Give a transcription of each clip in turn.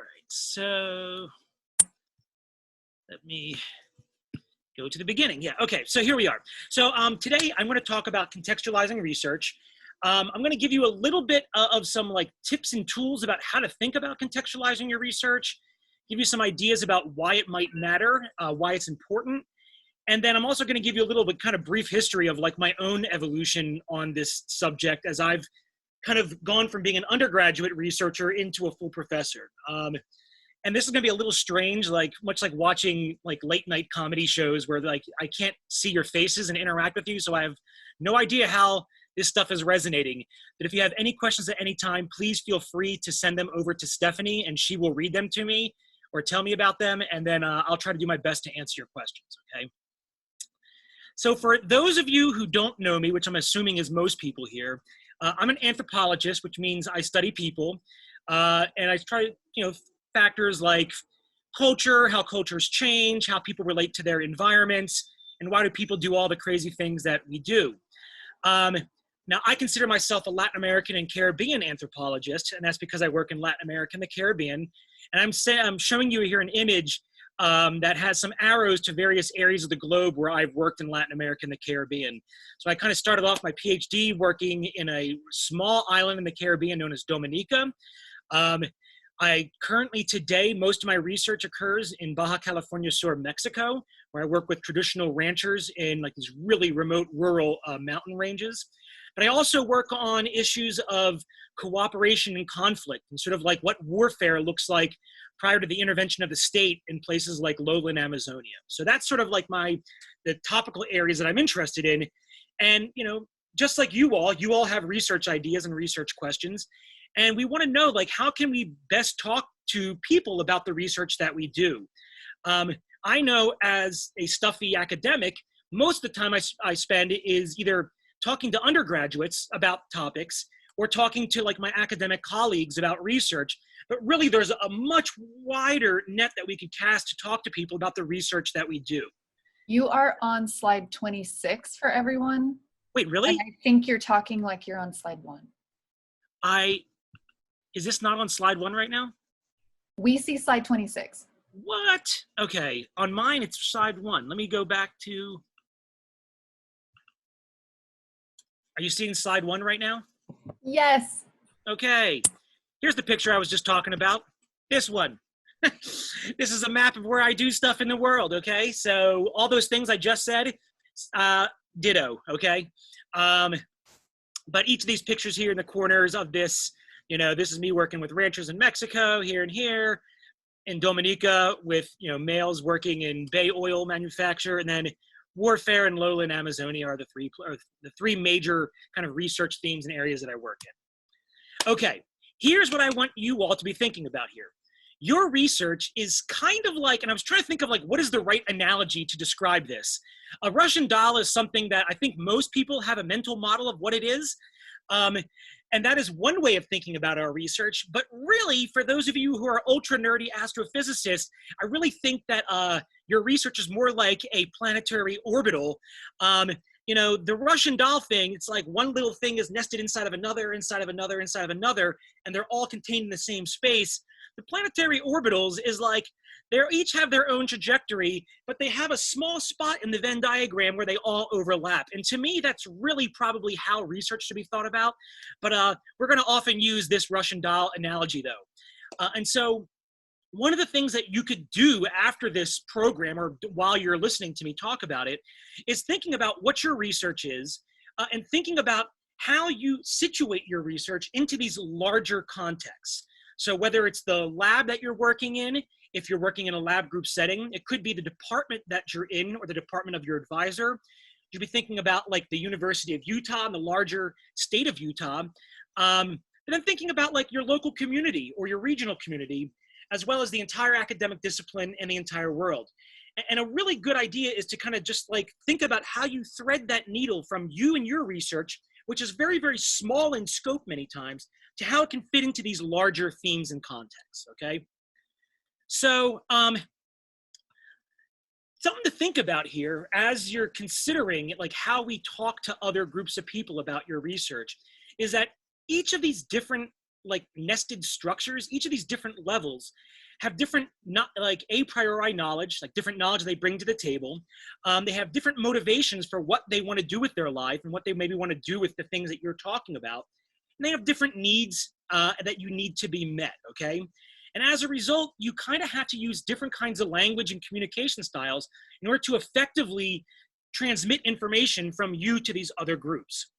right, so let me go to the beginning. Yeah, okay, so here we are. So today I'm going to talk about contextualizing research. I'm going to give you a little bit of some like tips and tools about how to think about contextualizing your research, give you some ideas about why it might matter, why it's important. And then I'm also going to give you a little bit kind of brief history of like my own evolution on this subject as I've kind of gone from being an undergraduate researcher into a full professor. And this is going to be a little strange, like much like watching like late night comedy shows where like I can't see your faces and interact with you. So I have no idea how this stuff is resonating. But if you have any questions at any time, please feel free to send them over to Stephanie and she will read them to me or tell me about them. And then I'll try to do my best to answer your questions, okay? So for those of you who don't know me, which I'm assuming is most people here, I'm an anthropologist, which means I study people. And I try, factors like culture, how cultures change, how people relate to their environments, and why do people do all the crazy things that we do. Now, I consider myself a Latin American and Caribbean anthropologist, and that's because I work in Latin America and the Caribbean. And I'm showing you here an image that has some arrows to various areas of the globe where I've worked in Latin America and the Caribbean. So I kind of started off my PhD working in a small island in the Caribbean known as Dominica. I currently today, most of my research occurs in Baja California Sur, Mexico, where I work with traditional ranchers in like these really remote rural mountain ranges. But I also work on issues of cooperation and conflict and sort of like what warfare looks like prior to the intervention of the state in places like lowland Amazonia. So that's sort of like the topical areas that I'm interested in. And, just like you all have research ideas and research questions. And we want to know, like, how can we best talk to people about the research that we do? I know as a stuffy academic, most of the time I spend is either talking to undergraduates about topics or talking to like my academic colleagues about research. But really, there's a much wider net that we can cast to talk to people about the research that we do. You are on slide 26 for everyone. Wait, really? And I think you're talking like you're on slide 1. Is this not on slide 1 right now? We see slide 26. What? Okay, on mine it's slide 1. Let me go back to, are you seeing slide 1 right now? Yes. Okay, here's the picture I was just talking about. This one. This is a map of where I do stuff in the world, okay? So all those things I just said, ditto, okay? But each of these pictures here in the corners of this, this is me working with ranchers in Mexico, here and here, in Dominica with, males working in bay oil manufacture, and then warfare and lowland Amazonia are the three major kind of research themes and areas that I work in. Okay, here's what I want you all to be thinking about here. Your research is kind of like, and I was trying to think of like, what is the right analogy to describe this? A Russian doll is something that I think most people have a mental model of what it is. And that is one way of thinking about our research. But really, for those of you who are ultra nerdy astrophysicists, I really think that your research is more like a planetary orbital. The Russian doll thing, it's like one little thing is nested inside of another, inside of another, inside of another, and they're all contained in the same space. The planetary orbitals is like, they each have their own trajectory, but they have a small spot in the Venn diagram where they all overlap. And to me, that's really probably how research should be thought about. But we're going to often use this Russian doll analogy, though. And so one of the things that you could do after this program or while you're listening to me talk about it is thinking about what your research is and thinking about how you situate your research into these larger contexts. So whether it's the lab that you're working in, if you're working in a lab group setting, it could be the department that you're in or the department of your advisor. You'd be thinking about like the University of Utah and the larger state of Utah. And then thinking about like your local community or your regional community, as well as the entire academic discipline and the entire world. And a really good idea is to kind of just like think about how you thread that needle from you and your research, which is very, very small in scope many times, to how it can fit into these larger themes and contexts, okay? So something to think about here as you're considering like how we talk to other groups of people about your research is that each of these different like nested structures. Each of these different levels have different, not like a priori knowledge, like different knowledge they bring to the table. They have different motivations for what they want to do with their life and what they maybe want to do with the things that you're talking about. And they have different needs that you need to be met, okay? And as a result, you kind of have to use different kinds of language and communication styles in order to effectively transmit information from you to these other groups.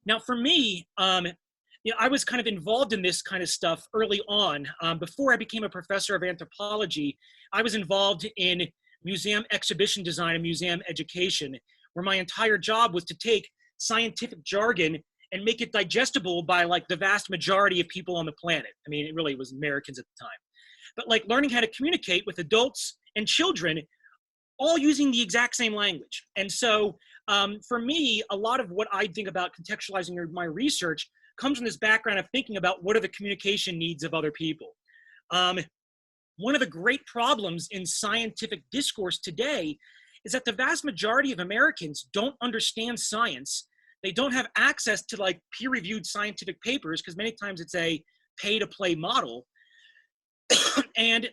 Now, for me, I was kind of involved in this kind of stuff early on. Before I became a professor of anthropology, I was involved in museum exhibition design and museum education, where my entire job was to take scientific jargon and make it digestible by like the vast majority of people on the planet. I mean, it really was Americans at the time. But like learning how to communicate with adults and children, all using the exact same language. And so for me, a lot of what I think about contextualizing my research comes from this background of thinking about what are the communication needs of other people. One of the great problems in scientific discourse today is that the vast majority of Americans don't understand science. They don't have access to like peer-reviewed scientific papers because many times it's a pay-to-play model. And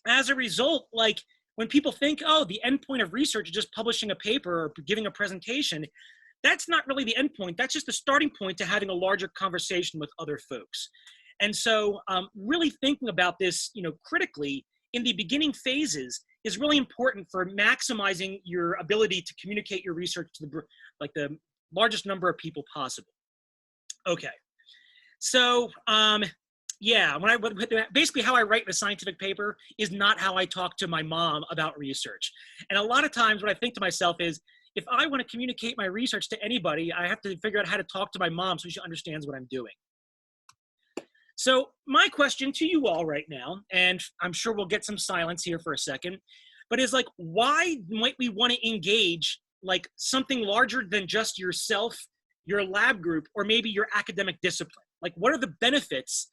as a result, like when people think, oh, the end point of research is just publishing a paper or giving a presentation, that's not really the end point. That's just the starting point to having a larger conversation with other folks. And so really thinking about this, critically in the beginning phases is really important for maximizing your ability to communicate your research to the largest number of people possible. Okay, so yeah, basically how I write a scientific paper is not how I talk to my mom about research. And a lot of times what I think to myself is, if I want to communicate my research to anybody, I have to figure out how to talk to my mom so she understands what I'm doing. So my question to you all right now, and I'm sure we'll get some silence here for a second, but is like, why might we want to engage like something larger than just yourself, your lab group, or maybe your academic discipline? Like, what are the benefits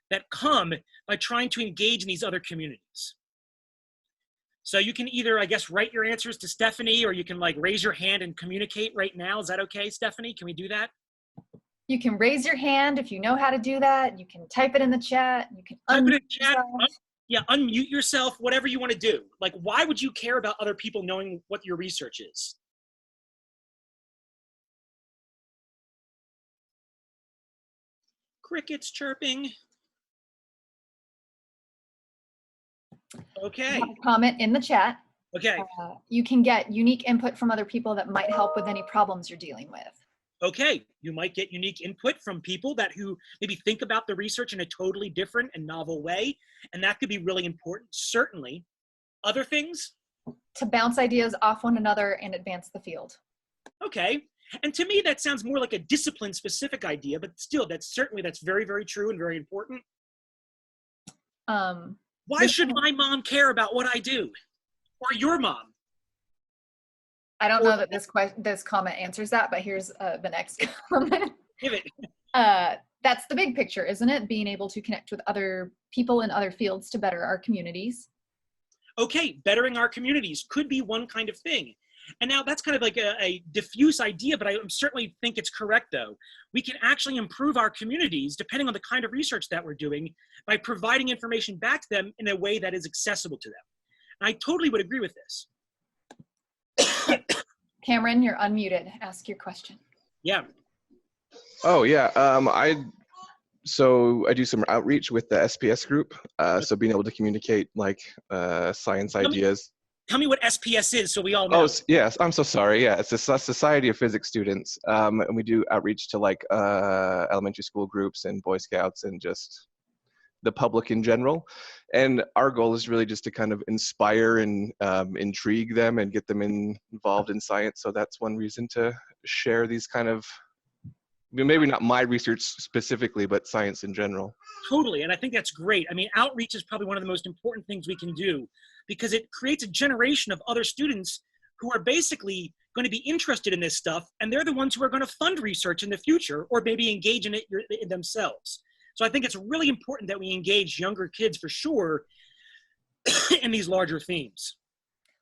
that come by trying to engage in these other communities? So you can either, I guess, write your answers to Stephanie, or you can like raise your hand and communicate right now. Is that okay, Stephanie? Can we do that? You can raise your hand if you know how to do that. You can type it in the chat. You can unmute yourself. Yeah, unmute yourself, whatever you want to do. Like, why would you care about other people knowing what your research is? Crickets chirping. Okay. You have a comment in the chat. Okay. You can get unique input from other people that might help with any problems you're dealing with. Okay, you might get unique input from people who maybe think about the research in a totally different and novel way, and that could be really important, certainly. Other things? To bounce ideas off one another and advance the field. Okay, and to me that sounds more like a discipline-specific idea, but still, that's very, very true and very important. Why should my mom care about what I do? Or your mom? I don't know that this comment answers that, but here's the next comment. Give it. That's the big picture, isn't it? Being able to connect with other people in other fields to better our communities. Okay, bettering our communities could be one kind of thing. And now that's kind of like a diffuse idea, but I certainly think it's correct though. We can actually improve our communities depending on the kind of research that we're doing by providing information back to them in a way that is accessible to them. And I totally would agree with this. Cameron, you're unmuted. Ask your question. Yeah. Oh yeah, so I do some outreach with the SPS group. So being able to communicate like science ideas. Tell me what SPS is so we all know. Oh yes, I'm so sorry. Yeah, it's a Society of Physics Students, and we do outreach to like elementary school groups and Boy Scouts and just the public in general. And our goal is really just to kind of inspire and intrigue them and get them involved in science. So that's one reason to share these kind of, maybe not my research specifically, but science in general. Totally, and I think that's great. I mean, outreach is probably one of the most important things we can do because it creates a generation of other students who are basically going to be interested in this stuff, and they're the ones who are going to fund research in the future or maybe engage in it themselves. So I think it's really important that we engage younger kids for sure in these larger themes.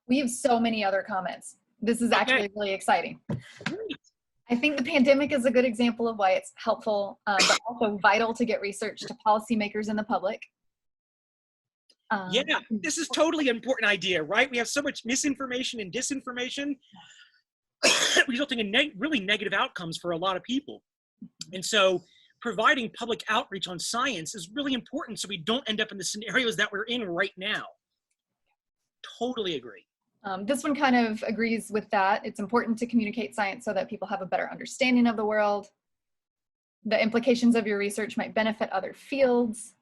We have so many other comments. This is actually really exciting. Great. I think the pandemic is a good example of why it's helpful, but also vital to get research to policymakers and the public. Yeah, this is totally an important idea, right? We have so much misinformation and disinformation resulting in really negative outcomes for a lot of people. And so providing public outreach on science is really important so we don't end up in the scenarios that we're in right now. Totally agree. This one kind of agrees with that. It's important to communicate science so that people have a better understanding of the world. The implications of your research might benefit other fields.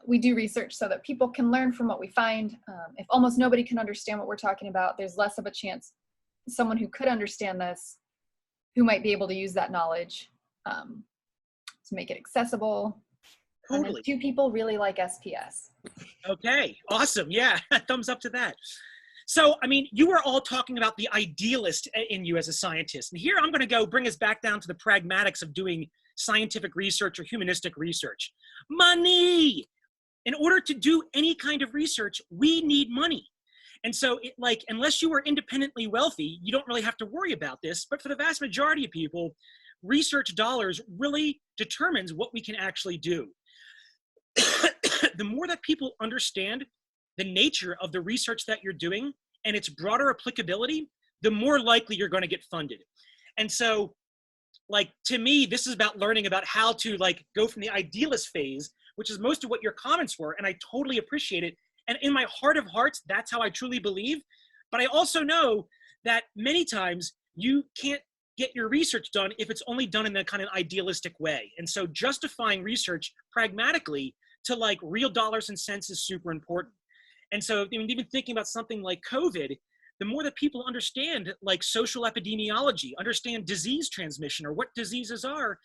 We do research so that people can learn from what we find. If almost nobody can understand what we're talking about, there's less of a chance someone who could understand this, who might be able to use that knowledge to make it accessible. Totally. Few people really like SPS. Okay, awesome. Yeah, thumbs up to that. So, I mean, you were all talking about the idealist in you as a scientist. And here I'm going to go bring us back down to the pragmatics of doing scientific research or humanistic research. Money! In order to do any kind of research, we need money. And so, unless you are independently wealthy, you don't really have to worry about this. But for the vast majority of people, research dollars really determines what we can actually do. The more that people understand the nature of the research that you're doing and its broader applicability, the more likely you're going to get funded. And so, to me, this is about learning about how to go from the idealist phase, which is most of what your comments were, and I totally appreciate it. And in my heart of hearts, that's how I truly believe. But I also know that many times you can't get your research done if it's only done in a kind of idealistic way. And so justifying research pragmatically to real dollars and cents is super important. And so even thinking about something like COVID, the more that people understand social epidemiology, understand disease transmission or what diseases are,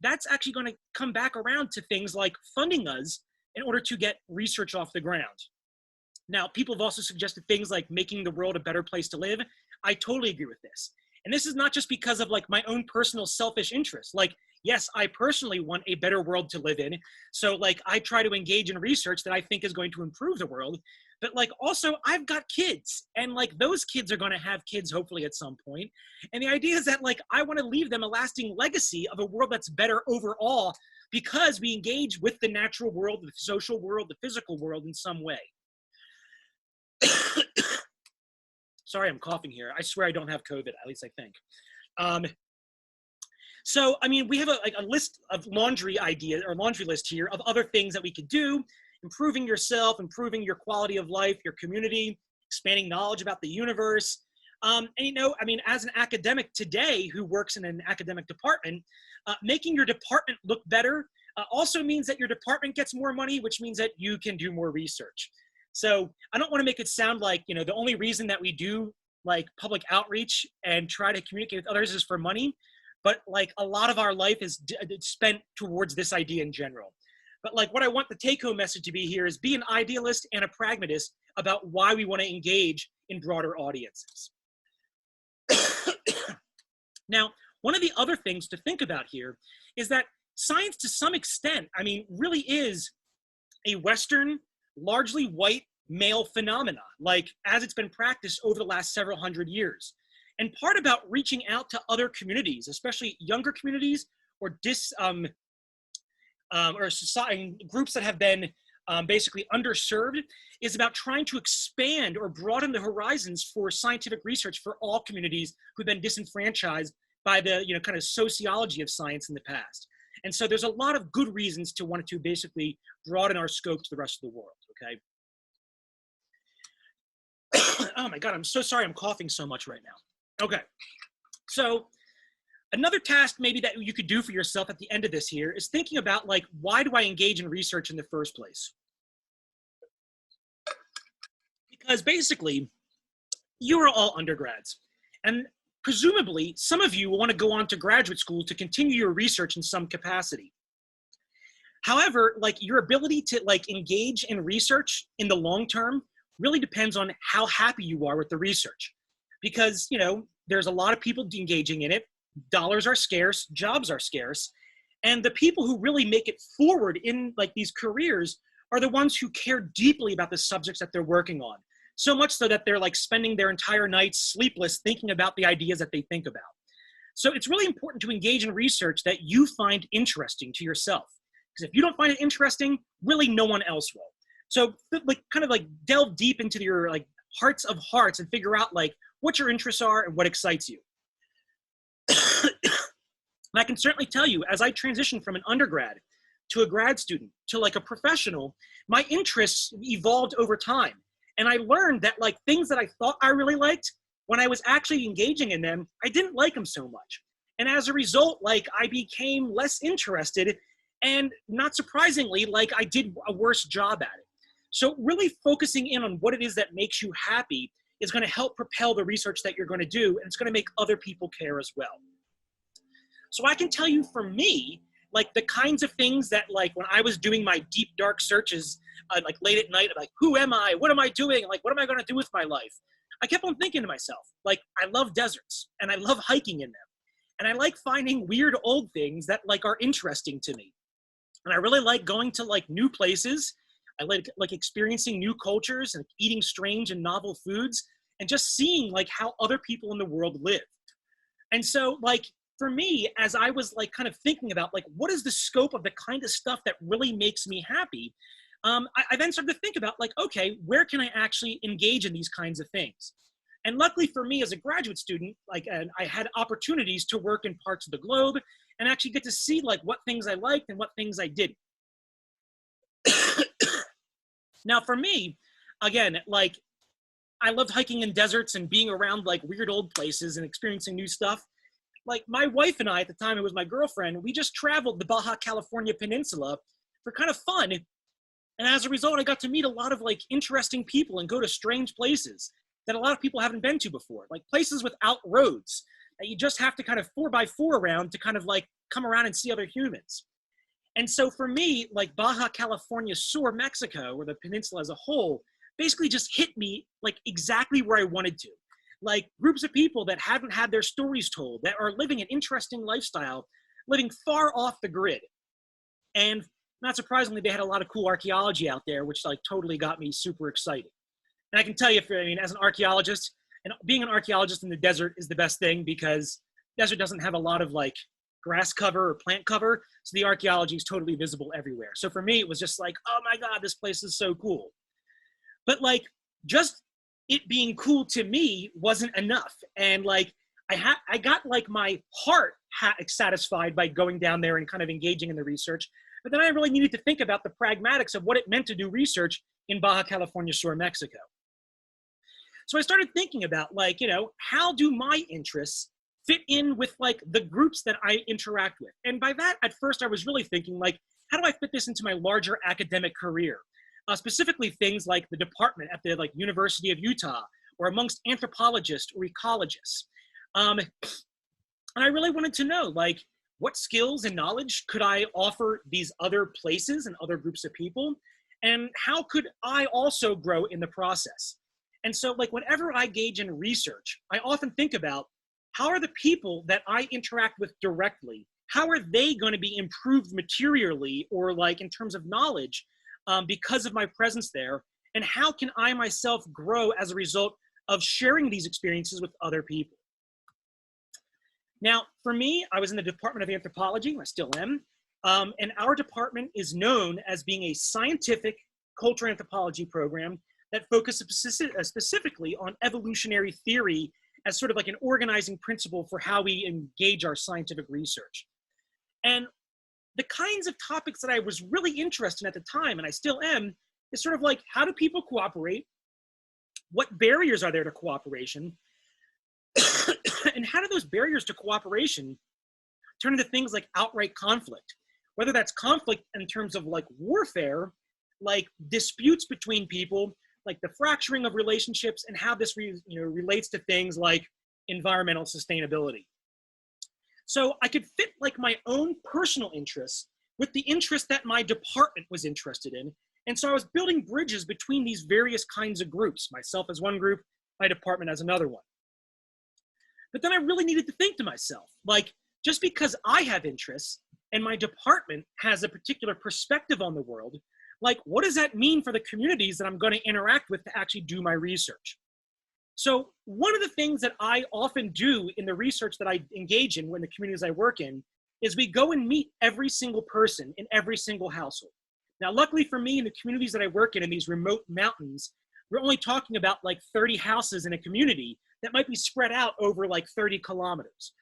that's actually going to come back around to things like funding us in order to get research off the ground. Now, people have also suggested things like making the world a better place to live. I totally agree with this. And this is not just because of my own personal selfish interests. Yes, I personally want a better world to live in. So I try to engage in research that I think is going to improve the world. But also I've got kids, and those kids are going to have kids hopefully at some point. And the idea is that I want to leave them a lasting legacy of a world that's better overall because we engage with the natural world, the social world, the physical world in some way. Sorry, I'm coughing here. I swear I don't have COVID, at least I think. So, I mean, we have a list of laundry ideas, or laundry list here of other things that we could do: improving yourself, improving your quality of life, your community, expanding knowledge about the universe. And as an academic today who works in an academic department, making your department look better also means that your department gets more money, which means that you can do more research. So I don't want to make it sound like, the only reason that we do public outreach and try to communicate with others is for money. But a lot of our life is spent towards this idea in general. But what I want the take-home message to be here is be an idealist and a pragmatist about why we want to engage in broader audiences. Now, one of the other things to think about here is that science, to some extent, really is a Western, largely white male phenomena, as it's been practiced over the last several hundred years. And part about reaching out to other communities, especially younger communities or society groups that have been basically underserved, is about trying to expand or broaden the horizons for scientific research for all communities who've been disenfranchised by the kind of sociology of science in the past. And so there's a lot of good reasons to want to basically broaden our scope to the rest of the world. Okay. Oh my God, I'm so sorry I'm coughing so much right now. Okay, so another task maybe that you could do for yourself at the end of this here is thinking about why do I engage in research in the first place? Because basically, you are all undergrads, and presumably some of you will want to go on to graduate school to continue your research in some capacity. However, your ability to engage in research in the long term really depends on how happy you are with the research. Because, there's a lot of people engaging in it. Dollars are scarce, jobs are scarce. And the people who really make it forward in these careers are the ones who care deeply about the subjects that they're working on. So much so that they're spending their entire nights sleepless thinking about the ideas that they think about. So it's really important to engage in research that you find interesting to yourself. Because if you don't find it interesting, really no one else will. So kind of delve deep into your hearts of hearts and figure out what your interests are and what excites you. And I can certainly tell you, as I transitioned from an undergrad to a grad student to a professional, my interests evolved over time. And I learned that things that I thought I really liked, when I was actually engaging in them, I didn't like them so much. And as a result, I became less interested, and not surprisingly, I did a worse job at it. So really focusing in on what it is that makes you happy is going to help propel the research that you're going to do, and it's going to make other people care as well. So I can tell you, for me, the kinds of things that when I was doing my deep, dark searches, late at night, who am I? What am I doing? What am I going to do with my life? I kept on thinking to myself, I love deserts and I love hiking in them. And I like finding weird old things that are interesting to me. And I really like going to new places. I like experiencing new cultures and eating strange and novel foods and just seeing how other people in the world live. And so for me, as I was kind of thinking about what is the scope of the kind of stuff that really makes me happy, I then started to think about okay, where can I actually engage in these kinds of things? And luckily for me as a graduate student, I had opportunities to work in parts of the globe and actually get to see what things I liked and what things I didn't. Now for me, again, I loved hiking in deserts and being around weird old places and experiencing new stuff. My wife and I, at the time it was my girlfriend, we just traveled the Baja California Peninsula for kind of fun. And as a result, I got to meet a lot of interesting people and go to strange places that a lot of people haven't been to before, places without roads that you just have to kind of 4x4 around to kind of come around and see other humans. And so for me, Baja California Sur, Mexico, or the peninsula as a whole, basically just hit me exactly where I wanted to. Groups of people that haven't had their stories told, that are living an interesting lifestyle, living far off the grid. And not surprisingly, they had a lot of cool archaeology out there, which totally got me super excited. And I can tell you, as an archaeologist, and being an archaeologist in the desert is the best thing, because desert doesn't have a lot of grass cover or plant cover, so the archaeology is totally visible everywhere. So for me, it was just oh my God, this place is so cool. But just it being cool to me wasn't enough. And I got my heart satisfied by going down there and kind of engaging in the research. But then I really needed to think about the pragmatics of what it meant to do research in Baja California Sur, Mexico. So I started thinking about how do my interests fit in with the groups that I interact with? And by that, at first I was really thinking how do I fit this into my larger academic career? Specifically things like the department at the University of Utah, or amongst anthropologists or ecologists. And I really wanted to know what skills and knowledge could I offer these other places and other groups of people, and how could I also grow in the process? And so whenever I engage in research, I often think about how are the people that I interact with directly, how are they going to be improved materially or in terms of knowledge because of my presence there, and how can I myself grow as a result of sharing these experiences with other people? Now, for me, I was in the Department of Anthropology, I still am, and our department is known as being a scientific cultural anthropology program that focuses specifically on evolutionary theory as sort of an organizing principle for how we engage our scientific research. And the kinds of topics that I was really interested in at the time, and I still am, is sort of how do people cooperate? What barriers are there to cooperation? And how do those barriers to cooperation turn into things like outright conflict? Whether that's conflict in terms of warfare, disputes between people, the fracturing of relationships, and how this relates to things like environmental sustainability. So I could fit my own personal interests with the interest that my department was interested in. And so I was building bridges between these various kinds of groups, myself as one group, my department as another one. But then I really needed to think to myself, just because I have interests and my department has a particular perspective on the world, what does that mean for the communities that I'm going to interact with to actually do my research? So one of the things that I often do in the research that I engage in when the communities I work in is we go and meet every single person in every single household. Now, luckily for me, in the communities that I work in these remote mountains, we're only talking about like 30 houses in a community that might be spread out over like 30 kilometers.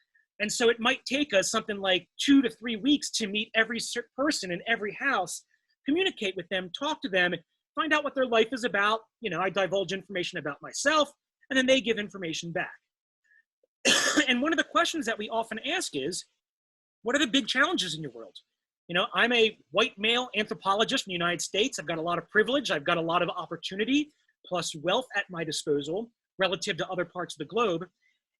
And so it might take us something like 2 to 3 weeks to meet every person in every house, communicate with them, talk to them, find out what their life is about. You know, I divulge information about myself, and then they give information back. And one of the questions that we often ask is, what are the big challenges in your world? You know, I'm a white male anthropologist in the United States. I've got a lot of privilege. I've got a lot of opportunity, plus wealth at my disposal relative to other parts of the globe.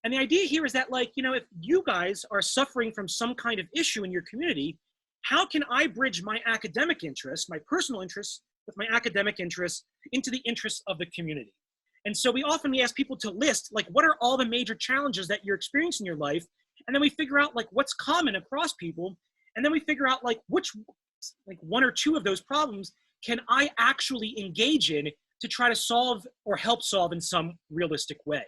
And the idea here is that, like, you know, if you guys are suffering from some kind of issue in your community, how can I bridge my academic interests, my personal interests, with my academic interests into the interests of the community? And so we often ask people to list, like, what are all the major challenges that you're experiencing in your life? And then we figure out, like, what's common across people. And then we figure out, like, which, like, 1 or 2 of those problems can I actually engage in to try to solve or help solve in some realistic way.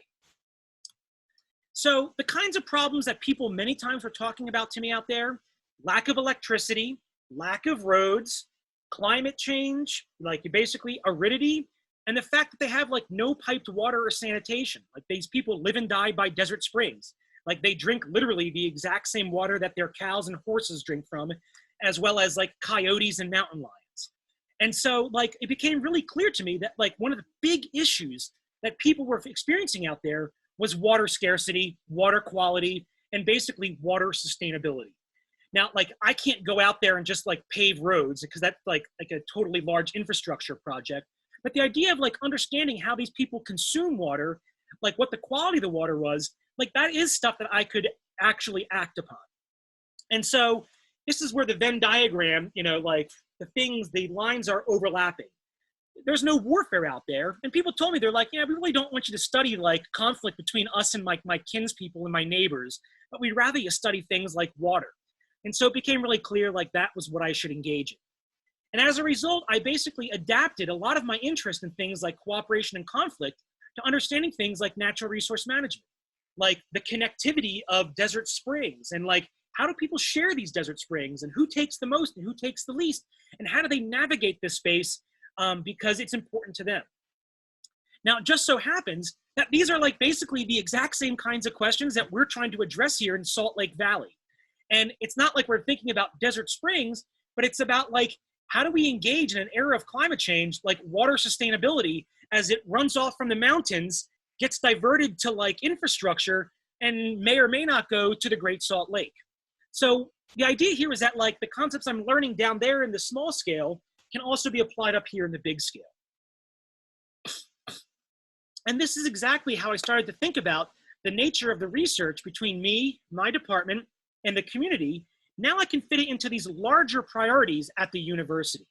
So the kinds of problems that people many times are talking about to me out there: lack of electricity, lack of roads, climate change, like basically aridity, and the fact that they have like no piped water or sanitation. Like, these people live and die by desert springs. Like, they drink literally the exact same water that their cows and horses drink from, as well as like coyotes and mountain lions. And so, like, it became really clear to me that, like, one of the big issues that people were experiencing out there was water scarcity, water quality, and basically water sustainability. Now, like, I can't go out there and just like pave roads, because that's like a totally large infrastructure project. But the idea of like understanding how these people consume water, like what the quality of the water was, like, that is stuff that I could actually act upon. And so this is where the Venn diagram, you know, like the lines are overlapping. There's no warfare out there. And people told me, they're like, yeah, we really don't want you to study like conflict between us and my kinspeople and my neighbors, but we'd rather you study things like water. And so it became really clear, like, that was what I should engage in. And as a result, I basically adapted a lot of my interest in things like cooperation and conflict to understanding things like natural resource management, like the connectivity of desert springs, and like, how do people share these desert springs, and who takes the most and who takes the least, and how do they navigate this space because it's important to them. Now, it just so happens that these are like basically the exact same kinds of questions that we're trying to address here in Salt Lake Valley. And it's not like we're thinking about desert springs, but it's about like, how do we engage in an era of climate change, like water sustainability, as it runs off from the mountains, gets diverted to like infrastructure, and may or may not go to the Great Salt Lake. So the idea here is that, like, the concepts I'm learning down there in the small scale can also be applied up here in the big scale. And this is exactly how I started to think about the nature of the research between me, my department, and the community. Now I can fit it into these larger priorities at the university.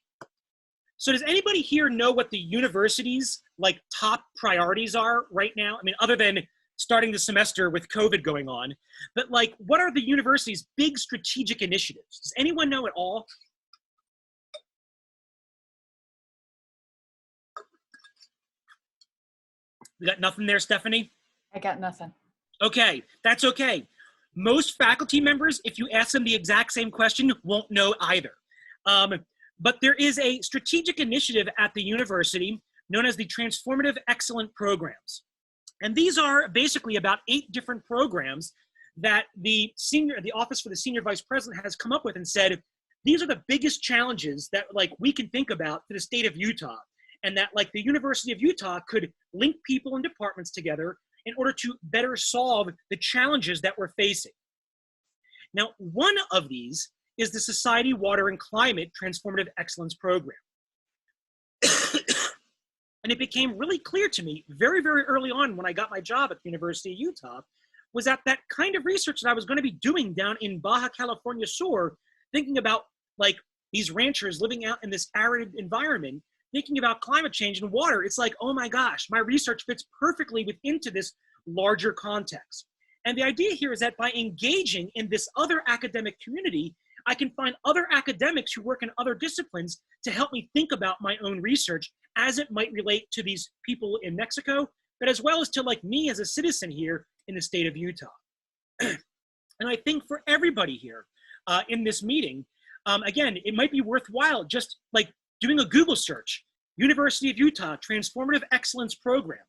So does anybody here know what the university's like top priorities are right now? I mean, other than starting the semester with COVID going on, but like, what are the university's big strategic initiatives? Does anyone know at all? You got nothing there, Stephanie? I got nothing. Okay, that's okay. Most faculty members, if you ask them the exact same question, won't know either. But there is a strategic initiative at the university known as the Transformative Excellent Programs. And these are basically about 8 different programs that the Office for the Senior Vice President has come up with and said, these are the biggest challenges that like we can think about for the state of Utah, and that like the University of Utah could link people and departments together in order to better solve the challenges that we're facing. Now, one of these is the Society, Water, and Climate Transformative Excellence Program. And it became really clear to me very, very early on when I got my job at the University of Utah, was that that kind of research that I was going to be doing down in Baja California Sur, thinking about like these ranchers living out in this arid environment, thinking about climate change and water, it's like, oh my gosh, my research fits perfectly into this larger context. And the idea here is that by engaging in this other academic community, I can find other academics who work in other disciplines to help me think about my own research as it might relate to these people in Mexico, but as well as to like me as a citizen here in the state of Utah. And I think for everybody here in this meeting, again, it might be worthwhile just like doing a Google search, University of Utah Transformative Excellence Program,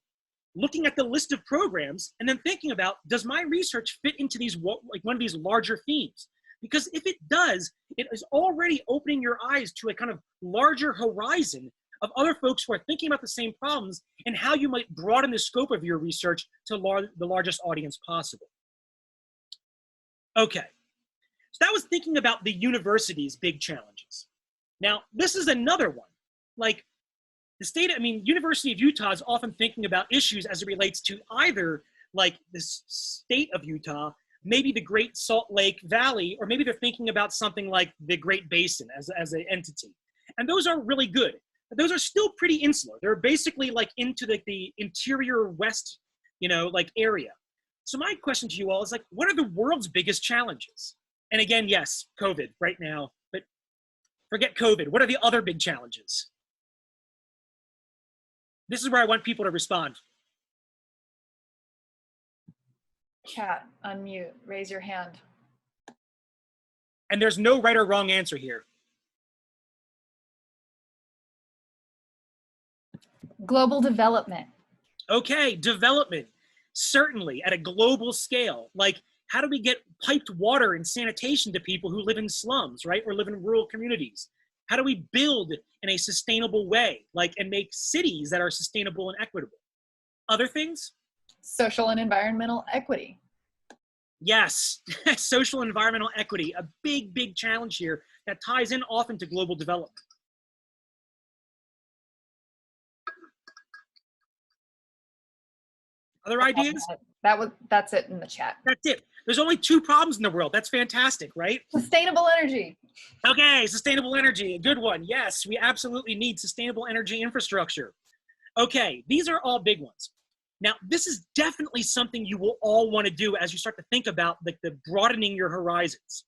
looking at the list of programs and then thinking about, does my research fit into these, like one of these larger themes? Because if it does, it is already opening your eyes to a kind of larger horizon of other folks who are thinking about the same problems and how you might broaden the scope of your research to the largest audience possible. Okay, so that was thinking about the university's big challenges. Now, this is another one. Like the state, I mean, University of Utah is often thinking about issues as it relates to either like the state of Utah, maybe the Great Salt Lake Valley, or maybe they're thinking about something like the Great Basin as an entity. And those are really good. But those are still pretty insular. They're basically like into the interior west, like area. So my question to you all is like, what are the world's biggest challenges? And again, yes, COVID right now, but forget COVID. What are the other big challenges? This is where I want people to respond. Chat, unmute, raise your hand. And there's no right or wrong answer here. Global development. Okay, development, certainly at a global scale. Like, how do we get piped water and sanitation to people who live in slums, right? Or live in rural communities? How do we build in a sustainable way, like, and make cities that are sustainable and equitable? Other things? Social and environmental equity. Yes, social and environmental equity, a big, big challenge here that ties in often to global development. Other ideas? That's it in the chat. That's it. There's only 2 problems in the world. That's fantastic, right? Sustainable energy. Okay, sustainable energy, a good one. Yes, we absolutely need sustainable energy infrastructure. Okay, these are all big ones. Now, this is definitely something you will all want to do as you start to think about like the broadening your horizons.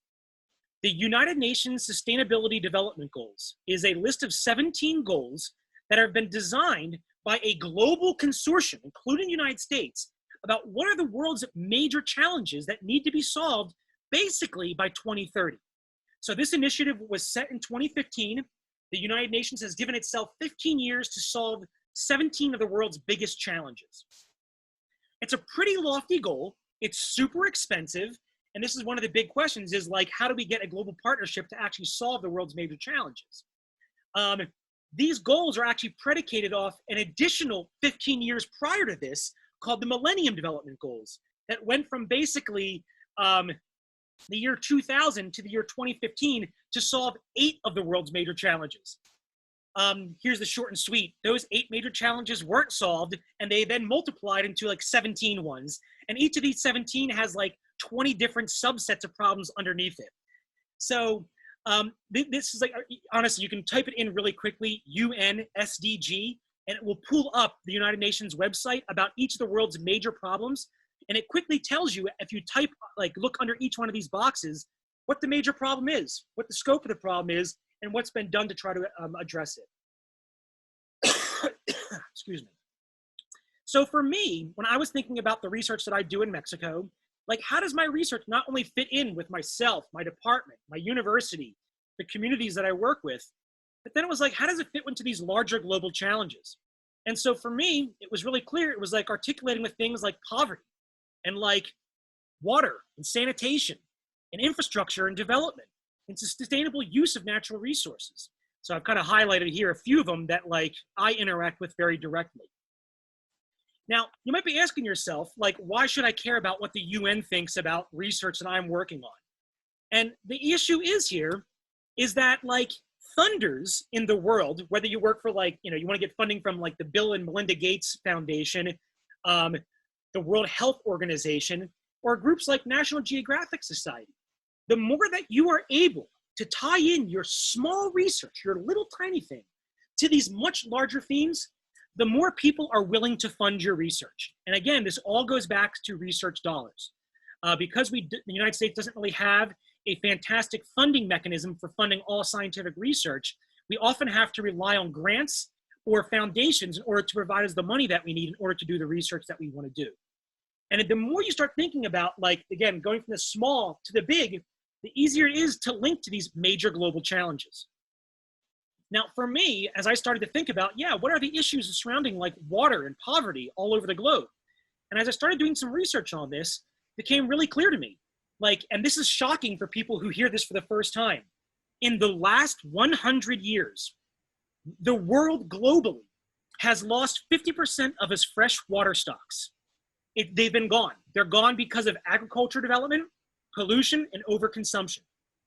The United Nations Sustainability Development Goals is a list of 17 goals that have been designed by a global consortium, including the United States, about what are the world's major challenges that need to be solved basically by 2030. So this initiative was set in 2015. The United Nations has given itself 15 years to solve 17 of the world's biggest challenges. It's a pretty lofty goal. It's super expensive. And this is one of the big questions is like, how do we get a global partnership to actually solve the world's major challenges? These goals are actually predicated off an additional 15 years prior to this called the Millennium Development Goals that went from basically the year 2000 to the year 2015 to solve 8 of the world's major challenges. Here's the short and sweet. Those 8 major challenges weren't solved, and they then multiplied into like 17 ones. And each of these 17 has like 20 different subsets of problems underneath it. So this is like, honestly, you can type it in really quickly, UN SDG, and it will pull up the United Nations website about each of the world's major problems. And it quickly tells you, if you type, like look under each one of these boxes, what the major problem is, what the scope of the problem is, and what's been done to try to address it. Excuse me. So for me, when I was thinking about the research that I do in Mexico, like how does my research not only fit in with myself, my department, my university, the communities that I work with, but then it was like, how does it fit into these larger global challenges? And so for me, it was really clear. It was like articulating with things like poverty and like water and sanitation and infrastructure and development and sustainable use of natural resources. So I've kind of highlighted here a few of them that like I interact with very directly. Now, you might be asking yourself, like, why should I care about what the UN thinks about research that I'm working on? And the issue is that like funders in the world, whether you work for like, you want to get funding from like the Bill and Melinda Gates Foundation, the World Health Organization, or groups like National Geographic Society, the more that you are able to tie in your small research, your little tiny thing, to these much larger themes, the more people are willing to fund your research. And again, this all goes back to research dollars. Because the United States doesn't really have a fantastic funding mechanism for funding all scientific research, we often have to rely on grants or foundations in order to provide us the money that we need in order to do the research that we want to do. And the more you start thinking about, like, again, going from the small to the big, the easier it is to link to these major global challenges. Now, for me, as I started to think about, yeah, what are the issues surrounding like water and poverty all over the globe? And as I started doing some research on this, it became really clear to me, like, and this is shocking for people who hear this for the first time. In the last 100 years, the world globally has lost 50% of its fresh water stocks. They've been gone. They're gone because of agriculture development, pollution, and overconsumption.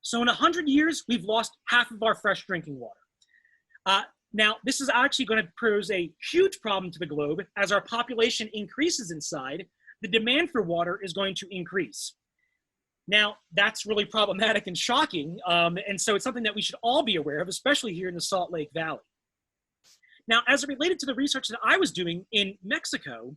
So in 100 years, we've lost half of our fresh drinking water. Now, this is actually going to pose a huge problem to the globe. As our population increases inside, the demand for water is going to increase. Now, that's really problematic and shocking, and so it's something that we should all be aware of, especially here in the Salt Lake Valley. Now, as it related to the research that I was doing in Mexico,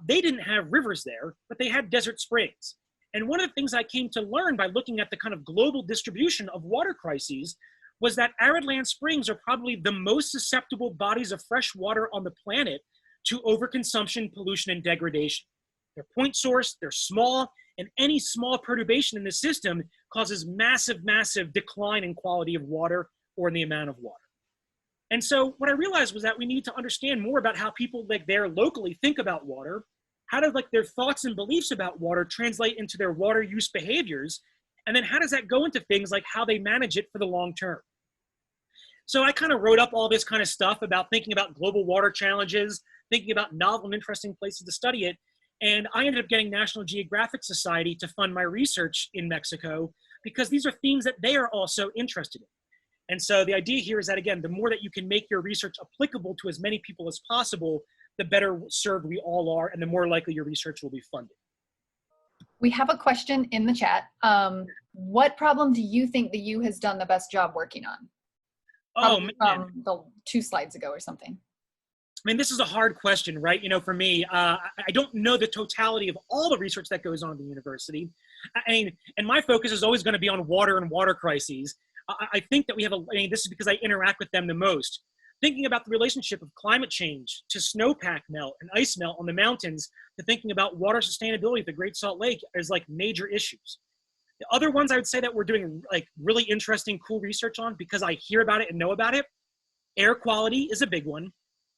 they didn't have rivers there, but they had desert springs. And one of the things I came to learn by looking at the kind of global distribution of water crises was that arid land springs are probably the most susceptible bodies of fresh water on the planet to overconsumption, pollution, and degradation. They're point source, they're small, and any small perturbation in the system causes massive, massive decline in quality of water or in the amount of water. And so what I realized was that we need to understand more about how people like there locally think about water, how do like their thoughts and beliefs about water translate into their water use behaviors, and then how does that go into things like how they manage it for the long term. So I kind of wrote up all this kind of stuff about thinking about global water challenges, thinking about novel and interesting places to study it. And I ended up getting National Geographic Society to fund my research in Mexico because these are themes that they are also interested in. And so the idea here is that, again, the more that you can make your research applicable to as many people as possible, the better served we all are, and the more likely your research will be funded. We have a question in the chat. What problem do you think the U has done the best job working on? Probably from the 2 slides ago or something. I mean, this is a hard question, right? You know, for me, I don't know the totality of all the research that goes on at the university. I mean, and my focus is always going to be on water and water crises. I think that we have this is because I interact with them the most. Thinking about the relationship of climate change to snowpack melt and ice melt on the mountains, to thinking about water sustainability at the Great Salt Lake is like major issues. The other ones I would say that we're doing like really interesting, cool research on because I hear about it and know about it. Air quality is a big one.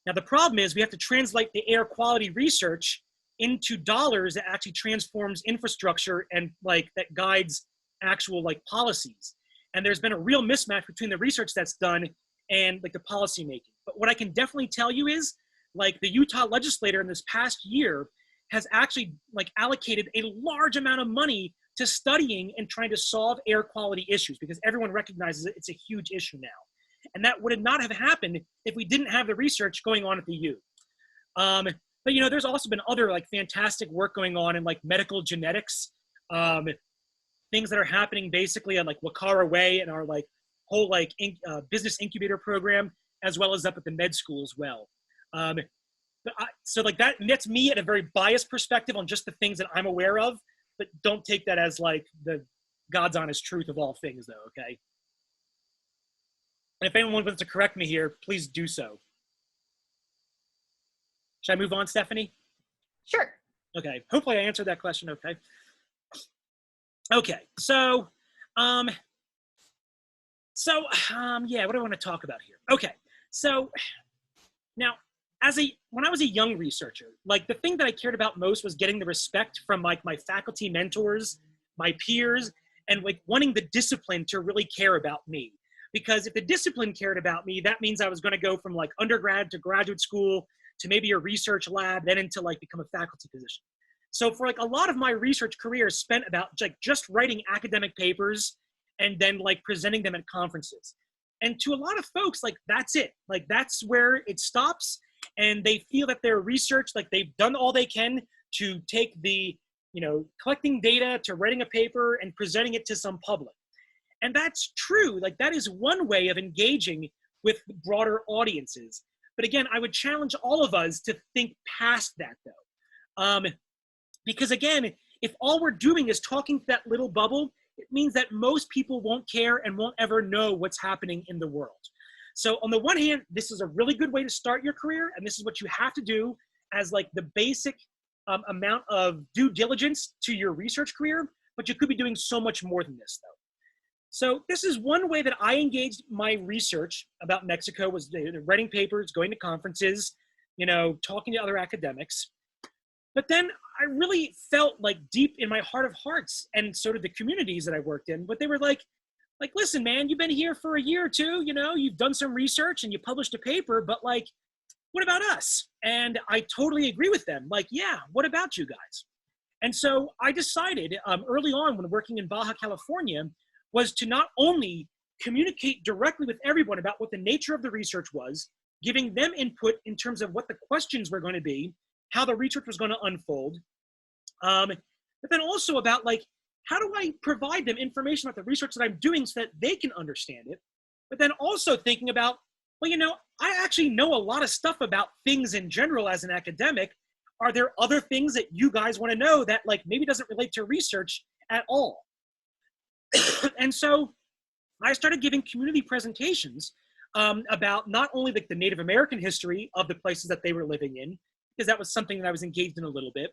Now the problem is we have to translate the air quality research into dollars that actually transforms infrastructure and like that guides actual like policies. And there's been a real mismatch between the research that's done and like the policy making. But what I can definitely tell you is like the Utah legislator in this past year has actually like allocated a large amount of money to studying and trying to solve air quality issues because everyone recognizes it's a huge issue now. And that would not have happened if we didn't have the research going on at the U. But you know, there's also been other like fantastic work going on in like medical genetics, things that are happening basically on like Wakara Way and our like whole like business incubator program, as well as up at the med school as well. So like that's me at a very biased perspective on just the things that I'm aware of, but don't take that as like the God's honest truth of all things though, okay? And if anyone wants to correct me here, please do so. Should I move on, Stephanie? Sure. Okay, hopefully I answered that question okay. Okay, so, yeah, what do I want to talk about here? Okay, so now, when I was a young researcher, like the thing that I cared about most was getting the respect from like my faculty mentors, my peers, and like wanting the discipline to really care about me. Because if the discipline cared about me, that means I was going to go from like undergrad to graduate school to maybe a research lab, then into like become a faculty position. So for like a lot of my research career is spent about like just writing academic papers and then like presenting them at conferences. And to a lot of folks, like that's it. Like that's where it stops. And they feel that their research, like they've done all they can to take the, you know, collecting data to writing a paper and presenting it to some public. And that's true. Like that is one way of engaging with broader audiences. But again, I would challenge all of us to think past that though. Because again, if all we're doing is talking to that little bubble, it means that most people won't care and won't ever know what's happening in the world. So on the one hand, this is a really good way to start your career, and this is what you have to do as like the basic amount of due diligence to your research career, but you could be doing so much more than this though. So this is one way that I engaged my research about Mexico, was writing papers, going to conferences, you know, talking to other academics. But then I really felt like deep in my heart of hearts, and so did the communities that I worked in, but they were like, listen, man, you've been here for a year or two, you know, you've done some research and you published a paper, but like, what about us? And I totally agree with them. Like, yeah, what about you guys? And so I decided early on when working in Baja California was to not only communicate directly with everyone about what the nature of the research was, giving them input in terms of what the questions were going to be, how the research was going to unfold, but then also about like, how do I provide them information about the research that I'm doing so that they can understand it? But then also thinking about, well, you know, I actually know a lot of stuff about things in general as an academic. Are there other things that you guys want to know that like maybe doesn't relate to research at all? And so I started giving community presentations about not only like the Native American history of the places that they were living in, because that was something that I was engaged in a little bit.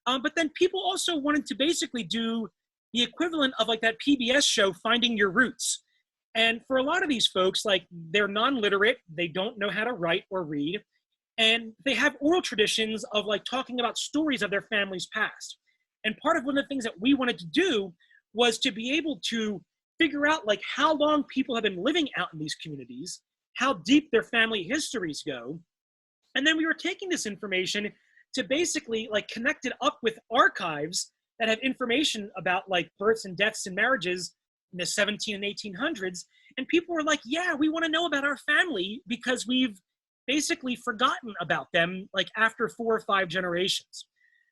But then people also wanted to basically do the equivalent of like that PBS show, Finding Your Roots. And for a lot of these folks, like they're non-literate, they don't know how to write or read, and they have oral traditions of like talking about stories of their family's past. And part of one of the things that we wanted to do was to be able to figure out like how long people have been living out in these communities, how deep their family histories go. And then we were taking this information to basically like connect it up with archives that have information about like births and deaths and marriages in the 17 and 1800s. And people were like, yeah, we want to know about our family because we've basically forgotten about them like after 4 or 5 generations.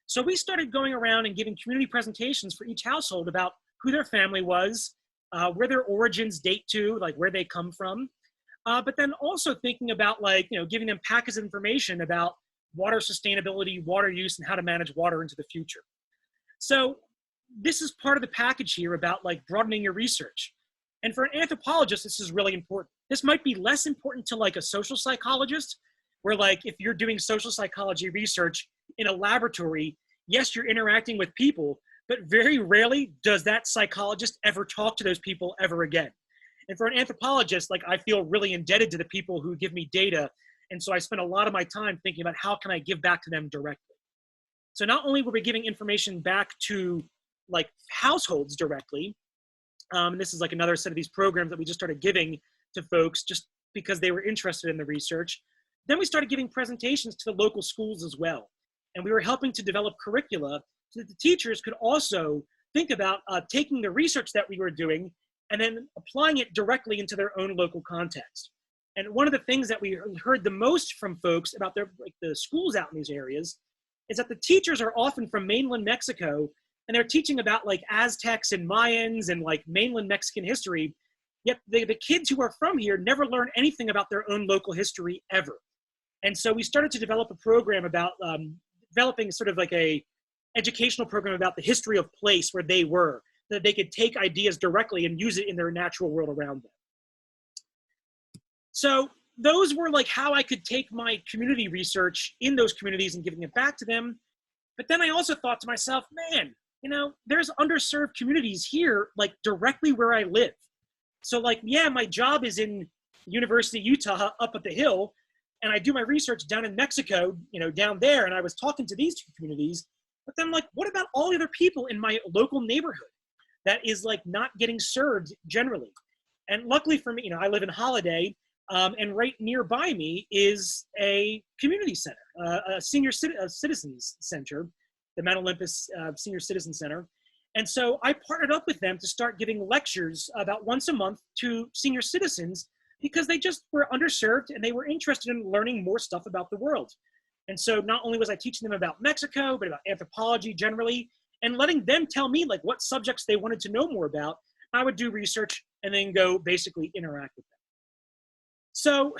So we started going around and giving community presentations for each household about who their family was, where their origins date to, like where they come from. But then also thinking about like, you know, giving them packets of information about water sustainability, water use, and how to manage water into the future. So this is part of the package here about like broadening your research. And for an anthropologist, this is really important. This might be less important to like a social psychologist, where like if you're doing social psychology research in a laboratory, yes, you're interacting with people, but very rarely does that psychologist ever talk to those people ever again. And for an anthropologist, like I feel really indebted to the people who give me data. And so I spend a lot of my time thinking about how can I give back to them directly. So not only were we giving information back to like households directly, and this is like another set of these programs that we just started giving to folks just because they were interested in the research. Then we started giving presentations to the local schools as well. And we were helping to develop curricula so that the teachers could also think about taking the research that we were doing and then applying it directly into their own local context. And one of the things that we heard the most from folks about their, like the schools out in these areas is that the teachers are often from mainland Mexico, and they're teaching about like Aztecs and Mayans and like mainland Mexican history, yet the kids who are from here never learn anything about their own local history ever. And so we started to develop a program about developing sort of like a educational program about the history of place where they were, so that they could take ideas directly and use it in their natural world around them. So those were like how I could take my community research in those communities and giving it back to them. But then I also thought to myself, man, you know, there's underserved communities here, like directly where I live. So like, yeah, my job is in University of Utah up at the hill, and I do my research down in Mexico, you know, down there. And I was talking to these 2 communities, but then like, what about all the other people in my local neighborhood that is like not getting served generally? And luckily for me, you know, I live in Holiday, and right nearby me is a community center, a senior citizens center, the Mount Olympus Senior Citizen Center. And so I partnered up with them to start giving lectures about once a month to senior citizens because they just were underserved and they were interested in learning more stuff about the world. And so not only was I teaching them about Mexico, but about anthropology generally, and letting them tell me like what subjects they wanted to know more about. I would do research and then go basically interact with them. So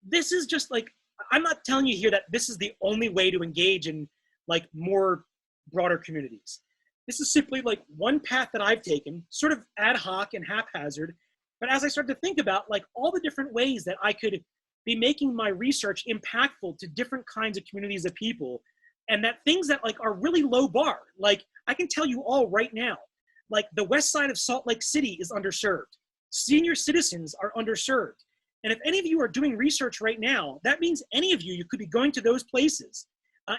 this is just like, I'm not telling you here that this is the only way to engage in like more broader communities. This is simply like one path that I've taken, sort of ad hoc and haphazard, But as I started to think about like all the different ways that I could be making my research impactful to different kinds of communities of people, and that things that like are really low bar, like I can tell you all right now, like the west side of Salt Lake City is underserved. Senior citizens are underserved. And if any of you are doing research right now, that means any of you could be going to those places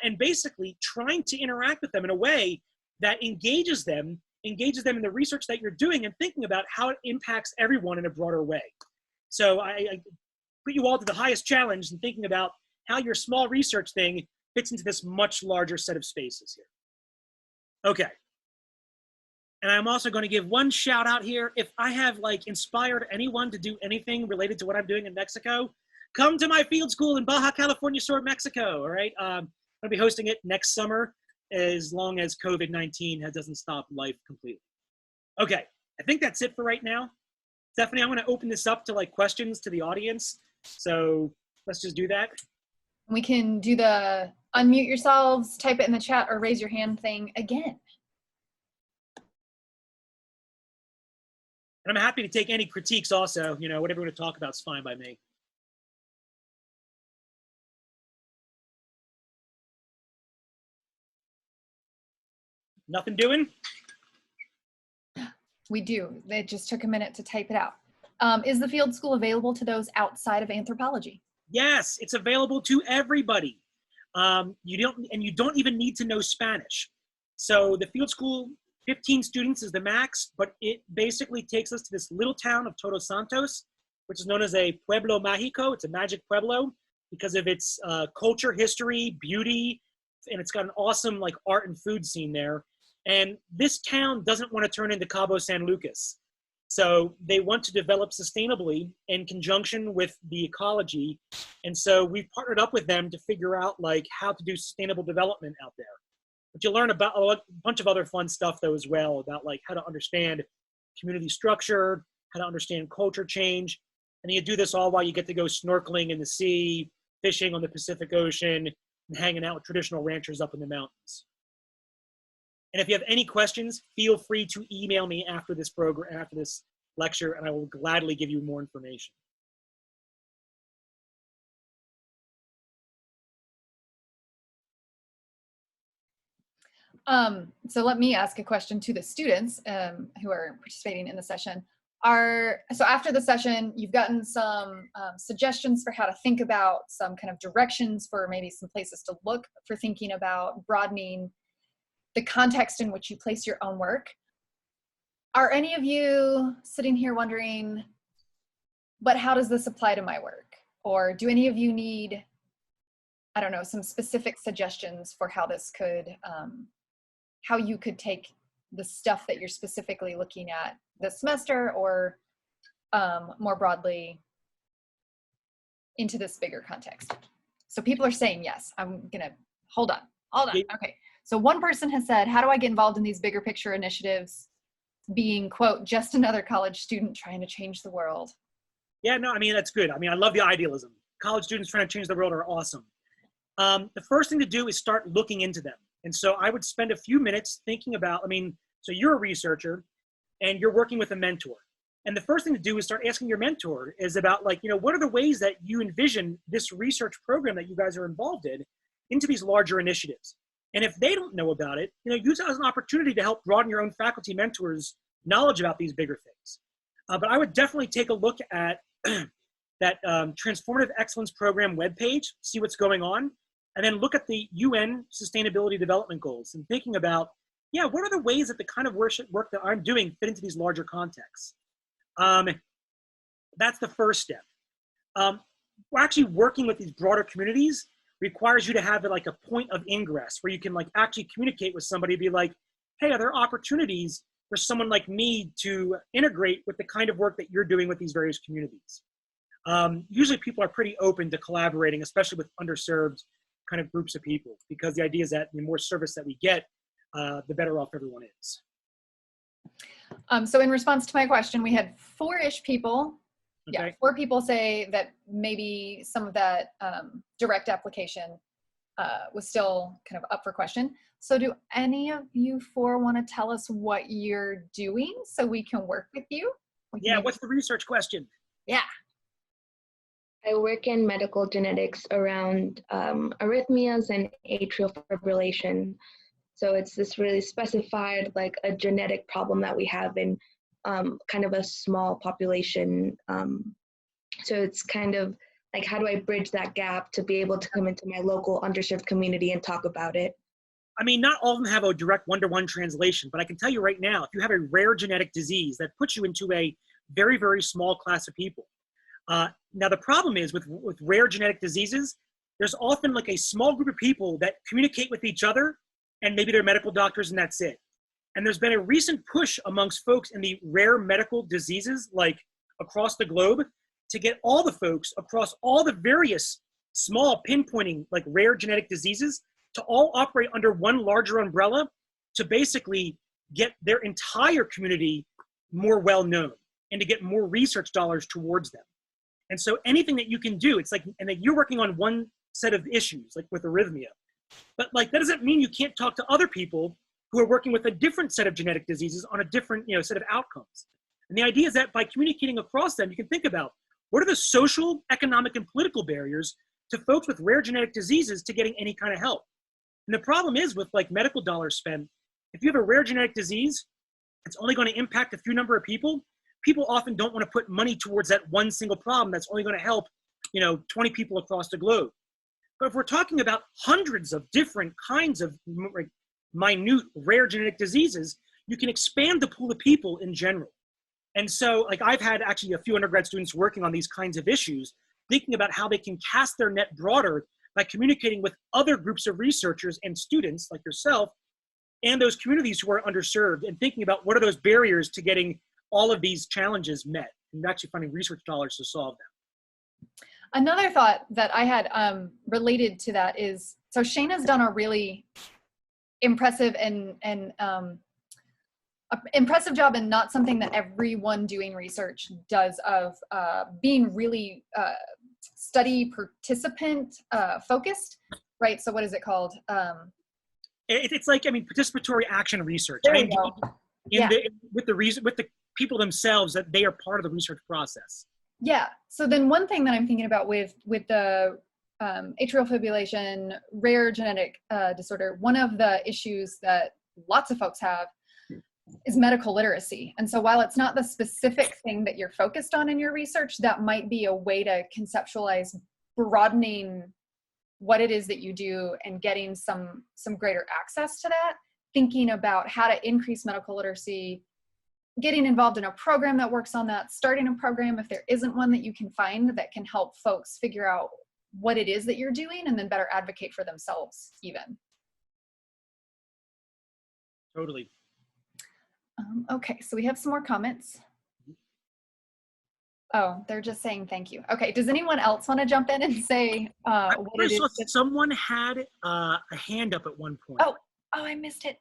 and basically trying to interact with them in a way that engages them in the research that you're doing and thinking about how it impacts everyone in a broader way. So I put you all to the highest challenge in thinking about how your small research thing fits into this much larger set of spaces here. Okay. And I'm also going to give one shout out here. If I have like inspired anyone to do anything related to what I'm doing in Mexico, come to my field school in Baja California Sur, Mexico. All right. I'm going to be hosting it next summer as long as COVID-19 doesn't stop life completely. Okay. I think that's it for right now. Stephanie, I'm going to open this up to like questions to the audience. So let's just do that. We can do the unmute yourselves, type it in the chat, or raise your hand thing again. And I'm happy to take any critiques also. You know, whatever we want to talk about is fine by me. Nothing doing? We do. It just took a minute to type it out. Is the field school available to those outside of anthropology? Yes, it's available to everybody. You don't even need to know Spanish. So the field school, 15 students is the max, but it basically takes us to this little town of Todos Santos, which is known as a Pueblo Mágico. It's a magic pueblo because of its culture, history, beauty, and it's got an awesome like art and food scene there. And this town doesn't want to turn into Cabo San Lucas. So they want to develop sustainably in conjunction with the ecology. And so we've partnered up with them to figure out like how to do sustainable development out there. But you'll learn about a bunch of other fun stuff though as well about like how to understand community structure, how to understand culture change. And you do this all while you get to go snorkeling in the sea, fishing on the Pacific Ocean, and hanging out with traditional ranchers up in the mountains. And if you have any questions, feel free to email me after this program, after this lecture, and I will gladly give you more information. So let me ask a question to the students who are participating in the session. So after the session, you've gotten some suggestions for how to think about some kind of directions for maybe some places to look for thinking about broadening the context in which you place your own work. Are any of you sitting here wondering, but how does this apply to my work? Or do any of you need, I don't know, some specific suggestions for how this could, how you could take the stuff that you're specifically looking at this semester or more broadly into this bigger context? So people are saying yes. I'm gonna, hold on. Okay. So one person has said, how do I get involved in these bigger picture initiatives, being, quote, just another college student trying to change the world? Yeah, no, I mean, that's good. I mean, I love the idealism. College students trying to change the world are awesome. The first thing to do is start looking into them. And so I would spend a few minutes thinking about, so you're a researcher and you're working with a mentor. And the first thing to do is start asking your mentor is about like, what are the ways that you envision this research program that you guys are involved in into these larger initiatives? And if they don't know about it, use it as an opportunity to help broaden your own faculty mentors' knowledge about these bigger things. But I would definitely take a look at that Transformative Excellence Program webpage, see what's going on, and then look at the UN Sustainability Development Goals and thinking about, what are the ways that the kind of work that I'm doing fit into these larger contexts? That's the first step. We're actually working with these broader communities requires you to have like a point of ingress where you can like actually communicate with somebody, be like, hey, are there opportunities for someone like me to integrate with the kind of work that you're doing with these various communities? Usually people are pretty open to collaborating, especially with underserved kind of groups of people, because the idea is that the more service that we get, the better off everyone is. So in response to my question, we had 4-ish people. Okay. Yeah, 4 people say that maybe some of that direct application was still kind of up for question. So do any of you 4 want to tell us what you're doing so we can work with you? Yeah, what's the research question? Yeah. I work in medical genetics around arrhythmias and atrial fibrillation. So it's this really specified, like a genetic problem that we have in kind of a small population. So it's kind of like, how do I bridge that gap to be able to come into my local underserved community and talk about it? I mean, not all of them have a direct one-to-one translation, but I can tell you right now, if you have a rare genetic disease, that puts you into a very, very small class of people. Now, the problem is with rare genetic diseases, there's often like a small group of people that communicate with each other, and maybe they're medical doctors, and that's it. And there's been a recent push amongst folks in the rare medical diseases, like across the globe, to get all the folks across all the various small pinpointing, like rare genetic diseases, to all operate under one larger umbrella to basically get their entire community more well known and to get more research dollars towards them. And so anything that you can do, it's like, and that you're working on one set of issues, like with arrhythmia, but like that doesn't mean you can't talk to other people who are working with a different set of genetic diseases on a different, set of outcomes. And the idea is that by communicating across them, you can think about what are the social, economic, and political barriers to folks with rare genetic diseases to getting any kind of help. And the problem is with like medical dollars spent, if you have a rare genetic disease, it's only going to impact a few number of people. People often don't want to put money towards that one single problem that's only going to help, 20 people across the globe. But if we're talking about hundreds of different kinds of minute rare genetic diseases, you can expand the pool of people in general. And so like I've had actually a few undergrad students working on these kinds of issues, thinking about how they can cast their net broader by communicating with other groups of researchers and students like yourself and those communities who are underserved, and thinking about what are those barriers to getting all of these challenges met and actually finding research dollars to solve them. Another thought that I had related to that is, so Shayna's done a really impressive and impressive job, and not something that everyone doing research does, of being really study participant focused, right? So what is it called? It's like, participatory action research. There you go. With the people themselves, that they are part of the research process. Yeah. So then one thing that I'm thinking about with the atrial fibrillation, rare genetic disorder, one of the issues that lots of folks have is medical literacy. And so while it's not the specific thing that you're focused on in your research, that might be a way to conceptualize broadening what it is that you do and getting some greater access to that, thinking about how to increase medical literacy, getting involved in a program that works on that, starting a program if there isn't one that you can find that can help folks figure out what it is that you're doing and then better advocate for themselves even. Totally. Okay, so we have some more comments. Oh, they're just saying thank you. Okay, does anyone else want to jump in and say what it is? Someone had a hand up at one point. Oh, I missed it.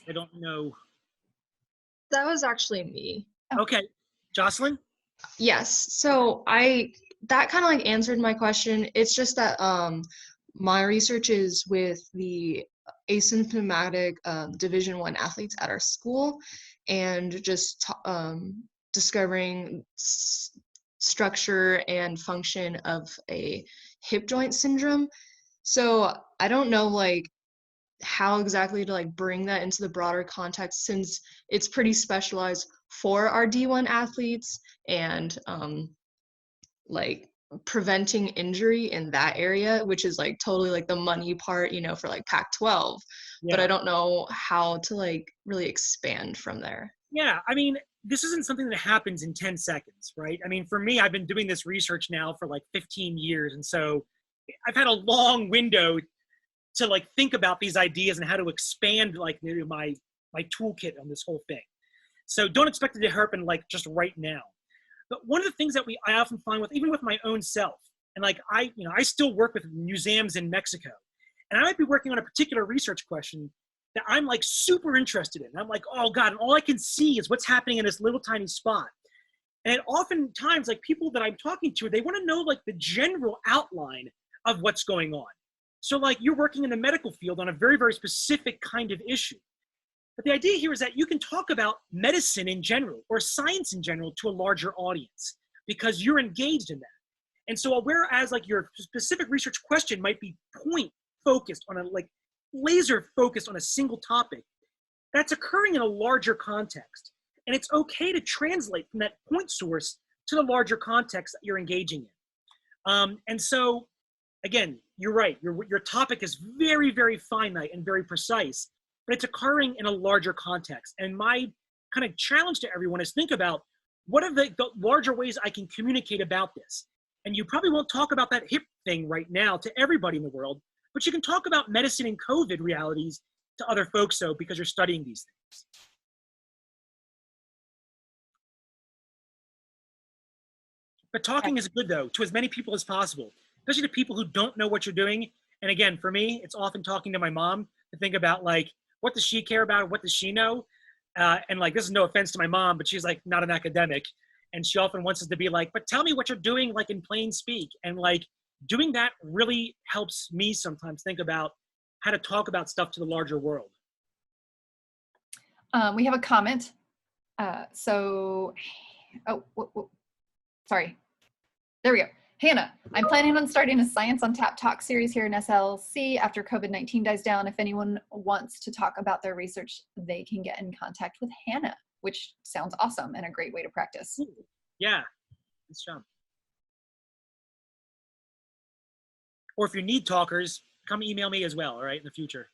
I don't know. That was actually me. Okay, Jocelyn? Yes, so that kind of like answered my question. It's just that my research is with the asymptomatic Division I athletes at our school, and just discovering structure and function of a hip joint syndrome. So I don't know like how exactly to like bring that into the broader context, since it's pretty specialized for our D1 athletes, and like preventing injury in that area, which is like totally like the money part, for like Pac-12. Yeah. But I don't know how to like really expand from there. Yeah, this isn't something that happens in 10 seconds, right? For me, I've been doing this research now for like 15 years. And so I've had a long window to like think about these ideas and how to expand like my toolkit on this whole thing. So don't expect it to happen like just right now. But one of the things that I often find even with my own self, and like I still work with museums in Mexico, and I might be working on a particular research question that I'm like super interested in. And I'm like, oh God, and all I can see is what's happening in this little tiny spot. And oftentimes, like people that I'm talking to, they want to know like the general outline of what's going on. So like you're working in the medical field on a very, very specific kind of issue. But the idea here is that you can talk about medicine in general or science in general to a larger audience because you're engaged in that. And so whereas like your specific research question might be point focused on a like laser focused on a single topic, that's occurring in a larger context. And it's okay to translate from that point source to the larger context that you're engaging in. And so, again, you're right. Your topic is very, very finite and very precise, but it's occurring in a larger context. And my kind of challenge to everyone is think about what are the larger ways I can communicate about this? And you probably won't talk about that hip thing right now to everybody in the world, but you can talk about medicine and COVID realities to other folks though, because you're studying these things. But talking is good though, to as many people as possible, especially to people who don't know what you're doing. And again, for me, it's often talking to my mom to think about like, what does she care about? What does she know? And like, this is no offense to my mom, but she's like not an academic. And she often wants us to be like, but tell me what you're doing like in plain speak. And like doing that really helps me sometimes think about how to talk about stuff to the larger world. We have a comment. Sorry. There we go. Hannah, I'm planning on starting a Science on Tap talk series here in SLC after COVID-19 dies down. If anyone wants to talk about their research, they can get in contact with Hannah, which sounds awesome and a great way to practice. Yeah, good job. Or if you need talkers, come email me as well, all right, in the future.